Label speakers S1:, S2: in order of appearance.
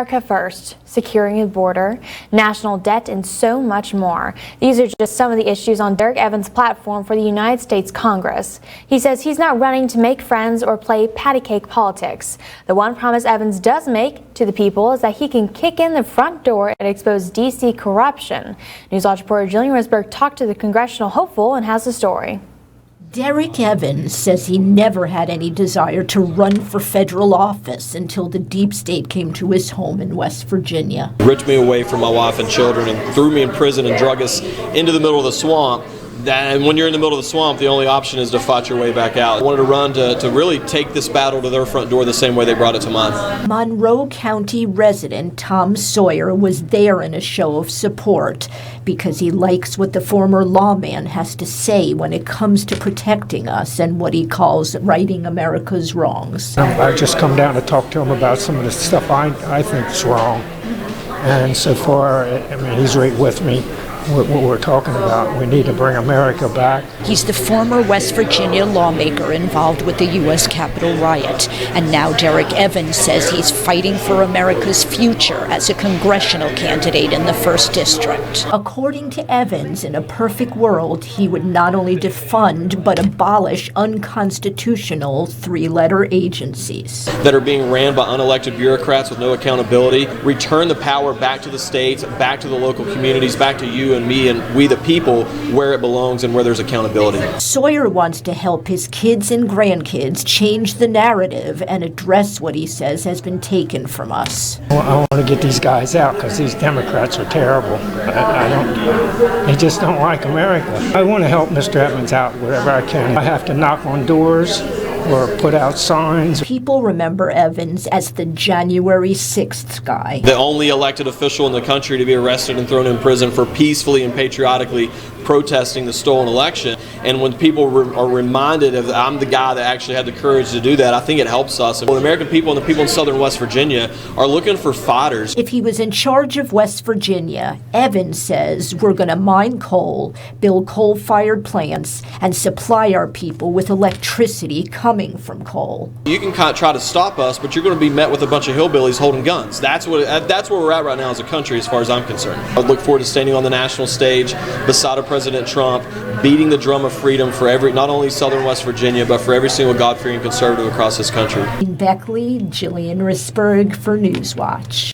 S1: America first, securing the border, national debt, and so much more. These are just some of the issues on Derrick Evans' platform for the United States Congress. He says he's not running to make friends or play pattycake politics. The one promise Evans does make to the people is that he can kick in the front door and expose D.C. corruption. News Watch reporter Jillian Risberg talked to the congressional hopeful and has the story.
S2: Derrick Evans says he never had any desire to run for federal office until the deep state came to his home in West Virginia.
S3: Ripped me away from my wife and children and threw me in prison and drug us into the middle of the swamp. And when you're in the middle of the swamp, the only option is to fight your way back out. I wanted to run to really take this battle to their front door the same way they brought it to mine.
S2: Monroe County resident Tom Sawyer was there in a show of support because he likes what the former lawman has to say when it comes to protecting us and what he calls righting America's wrongs.
S4: I just come down to talk to him about some of the stuff I think is wrong. And so far, I mean, he's right with me. What we're talking about. We need to bring America back.
S2: He's the former West Virginia lawmaker involved with the U.S. Capitol riot. And now Derrick Evans says he's fighting for America's future as a congressional candidate in the 1st District. According to Evans, in a perfect world, he would not only defund but abolish unconstitutional 3-letter agencies
S3: that are being ran by unelected bureaucrats with no accountability, return the power back to the states, back to the local communities, back to you and me and we the people where it belongs and where there's accountability.
S2: Sawyer wants to help his kids and grandkids change the narrative and address what he says has been taken from us.
S4: Well, I want to get these guys out because these Democrats are terrible. They just don't like America. I want to help Mr. Evans out wherever I can. I have to knock on doors or put out signs.
S2: People remember Evans as the January 6th guy.
S3: The only elected official in the country to be arrested and thrown in prison for peacefully and patriotically protesting the stolen election. And when people are reminded of I'm the guy that actually had the courage to do that, I think it helps us. The American people and the people in southern West Virginia are looking for fighters.
S2: If he was in charge of West Virginia, Evans says we're going to mine coal, build coal-fired plants, and supply our people with electricity coming from coal.
S3: You can try to stop us, but you're going to be met with a bunch of hillbillies holding guns. That's where we're at right now as a country, as far as I'm concerned. I look forward to standing on the national stage beside President Trump, beating the drum of freedom for not only southern West Virginia, but for every single God-fearing conservative across this country.
S2: In Beckley, Jillian Risberg for News Watch.